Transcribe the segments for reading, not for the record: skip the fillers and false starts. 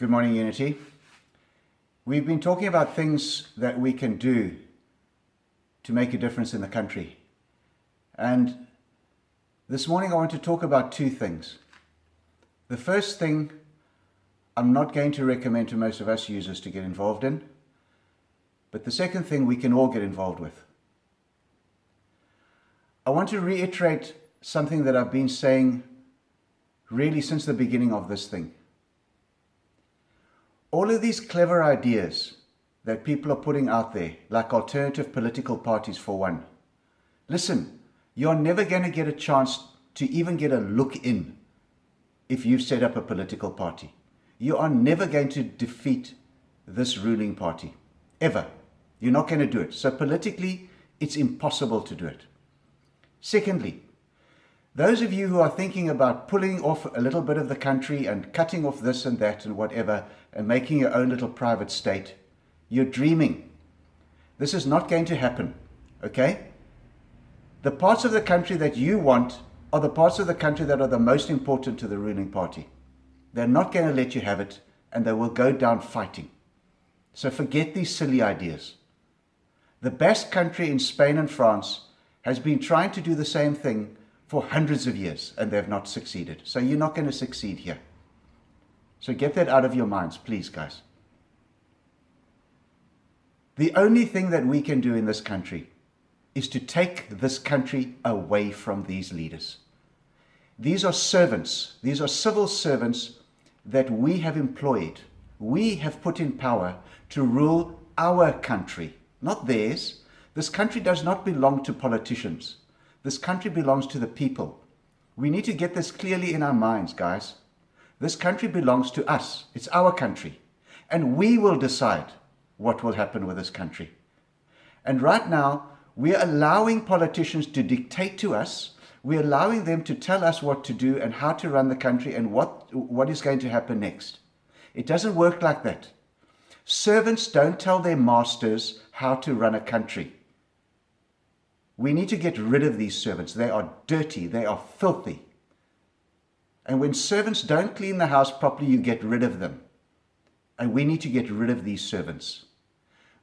Good morning, Unity. We've been talking about things that we can do to make a difference in the country. And this morning I want to talk about two things. The first thing I'm not going to recommend to most of us users to get involved in, but the second thing we can all get involved with. I want to reiterate something that I've been saying really since the beginning of this thing. All of these clever ideas that people are putting out there, like alternative political parties for one. Listen, you're never going to get a chance to even get a look in if you set up a political party. You are never going to defeat this ruling party, ever. You're not going to do it. So politically, it's impossible to do it. Secondly, those of you who are thinking about pulling off a little bit of the country and cutting off this and that and whatever and making your own little private state, you're dreaming. This is not going to happen, okay? The parts of the country that you want are the parts of the country that are the most important to the ruling party. They're not going to let you have it, and they will go down fighting. So forget these silly ideas. The Basque country in Spain and France has been trying to do the same thing for hundreds of years, and they've not succeeded. So you're not going to succeed here. So get that out of your minds, please, guys. The only thing that we can do in this country is to take this country away from these leaders. These are servants. These are civil servants that we have employed. We have put in power to rule our country, not theirs. This country does not belong to politicians. This country belongs to the people. We need to get this clearly in our minds, guys. This country belongs to us. It's our country. And we will decide what will happen with this country. And right now, we're allowing politicians to dictate to us. We're allowing them to tell us what to do and how to run the country and what is going to happen next. It doesn't work like that. Servants don't tell their masters how to run a country. We need to get rid of these servants. They are dirty. They are filthy. And when servants don't clean the house properly, you get rid of them. And we need to get rid of these servants.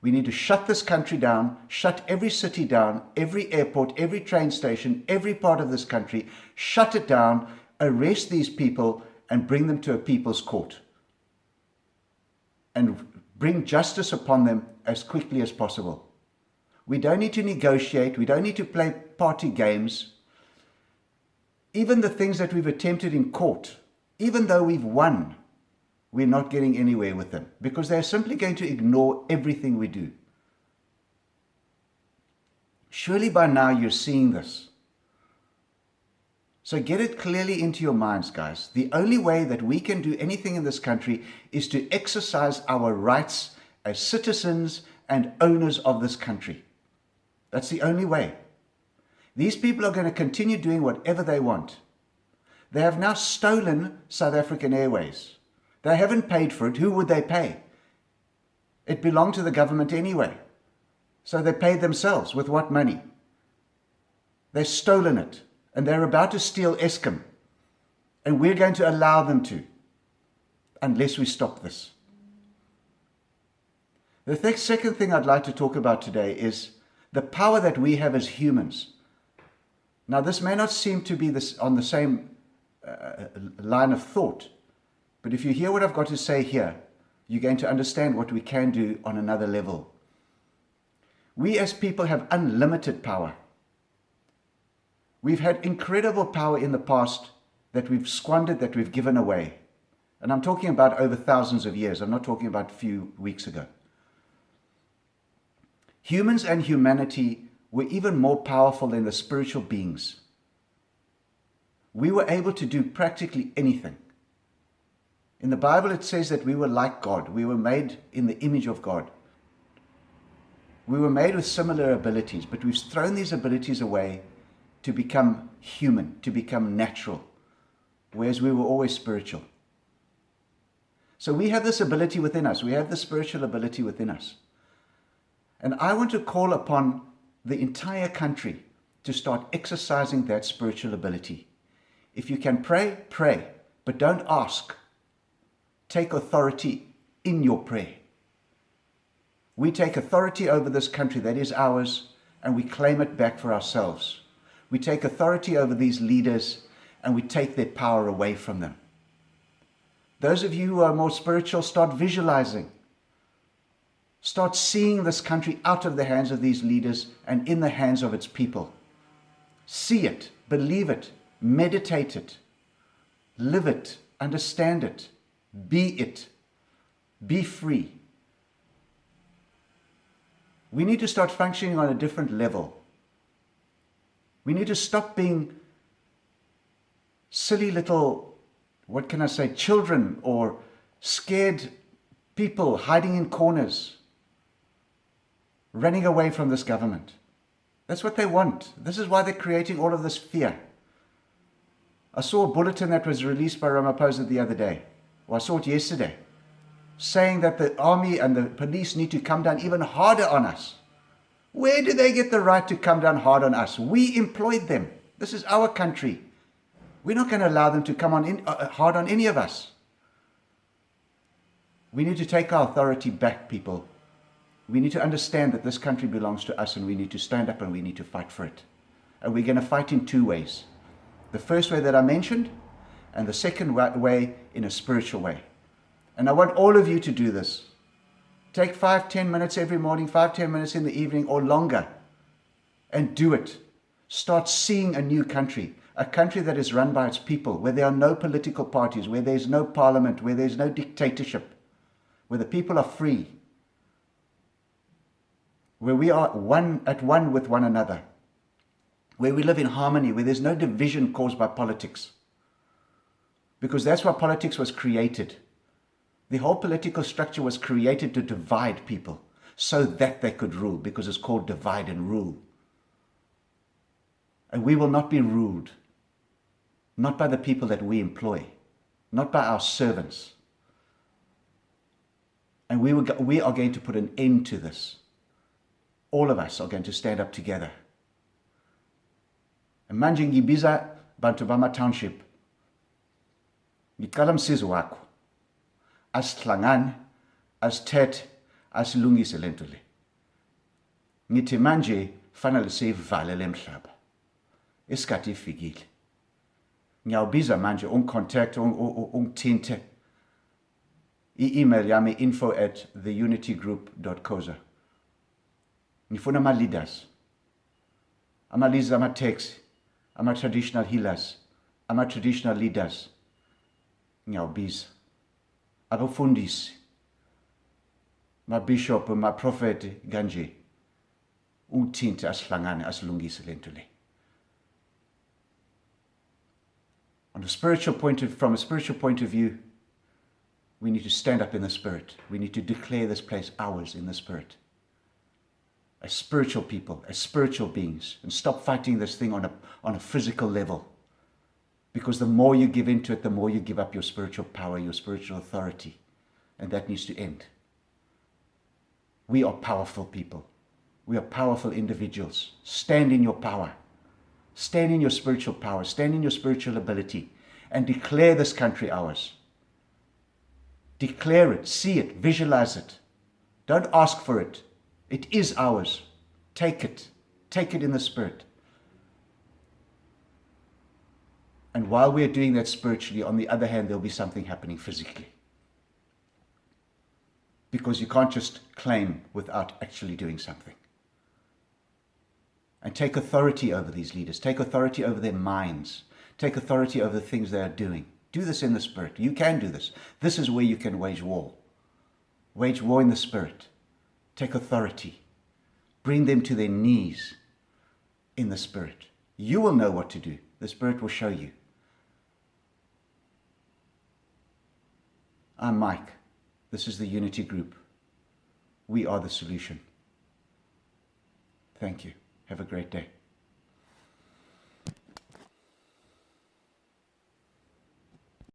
We need to shut this country down, shut every city down, every airport, every train station, every part of this country, shut it down, arrest these people, and bring them to a people's court. And bring justice upon them as quickly as possible. We don't need to negotiate. We don't need to play party games. Even the things that we've attempted in court, even though we've won, we're not getting anywhere with them because they're simply going to ignore everything we do. Surely by now you're seeing this. So get it clearly into your minds, guys. The only way that we can do anything in this country is to exercise our rights as citizens and owners of this country. That's the only way. These people are going to continue doing whatever they want. They have now stolen South African Airways. They haven't paid for it. Who would they pay? It belonged to the government anyway. So they paid themselves. With what money? They've stolen it. And they're about to steal Eskom. And we're going to allow them to. Unless we stop this. The second thing I'd like to talk about today is the power that we have as humans. Now, this may not seem to be on the same line of thought, but if you hear what I've got to say here, you're going to understand what we can do on another level. We as people have unlimited power. We've had incredible power in the past that we've squandered, that we've given away. And I'm talking about over thousands of years. I'm not talking about a few weeks ago. Humans and humanity were even more powerful than the spiritual beings. We were able to do practically anything. In the Bible, it says that we were like God. We were made in the image of God. We were made with similar abilities, but we've thrown these abilities away to become human, to become natural, whereas we were always spiritual. So we have this ability within us. We have the spiritual ability within us. And I want to call upon the entire country to start exercising that spiritual ability. If you can pray, pray, but don't ask. take authority in your prayer. We take authority over this country that is ours, and we claim it back for ourselves. We take authority over these leaders, and we take their power away from them. Those of you who are more spiritual, start visualizing. Start seeing this country out of the hands of these leaders and in the hands of its people. See it, believe it, meditate it, live it, understand it, be free. We need to start functioning on a different level. We need to stop being silly little, children or scared people hiding in corners, running away from this government. That's what they want. This is why they're creating all of this fear. I saw a bulletin that was released by Ramaphosa the other day, or I saw it yesterday, saying that the army and the police need to come down even harder on us. Where do they get the right to come down hard on us? We employed them. This is our country. We're not going to allow them to come on hard on any of us. We need to take our authority back, people. We need to understand that this country belongs to us, and we need to stand up and we need to fight for it. And we're going to fight in two ways. The first way that I mentioned, and the second way in a spiritual way. And I want all of you to do this. Take 5-10 minutes every morning, 5-10 minutes in the evening or longer, and do it. Start seeing a new country, a country that is run by its people, where there are no political parties, where there's no parliament, where there's no dictatorship, where the people are free, where we are at one with one another, where we live in harmony, where there's no division caused by politics. Because that's why politics was created. The whole political structure was created to divide people so that they could rule, because it's called divide and rule. And we will not be ruled, not by the people that we employ, not by our servants. And we are going to put an end to this. All of us are going to stand up together. And manje ngibiza bantu bama township. Ngicela msizo wakho. Asihlangane, asithethe, asilungise lento le. Ngithi manje fanele sivale lemhlaba. Isikhathi ifikile. Ngiyawubiza manje ungicontact ungithinte. I-email yami info@theunitygroup.coza. Ngifuna ama-leaders. Ama-leaders ama-taxi, ama-traditional healers, ama-traditional leaders. Ngiyawubiza. Abafundisi, ma-bishop, ma-prophet kanje. Ungithinte asihlangane asilungise lento le. From a spiritual point of view, we need to stand up in the Spirit. We need to declare this place ours in the Spirit. As spiritual people, as spiritual beings, and stop fighting this thing on a physical level. Because the more you give into it, the more you give up your spiritual power, your spiritual authority. And that needs to end. We are powerful people. We are powerful individuals. Stand in your power. Stand in your spiritual power. Stand in your spiritual ability. And declare this country ours. Declare it. See it. Visualize it. Don't ask for it. It is ours. Take it. Take it in the Spirit. And while we are doing that spiritually, on the other hand, there'll be something happening physically. Because you can't just claim without actually doing something. And take authority over these leaders. Take authority over their minds. Take authority over the things they are doing. Do this in the Spirit. You can do this. This is where you can wage war. Wage war in the Spirit. Take authority. Bring them to their knees in the Spirit. You will know what to do. The Spirit will show you. I'm Mike. This is the Unity Group. We are the solution. Thank you. Have a great day.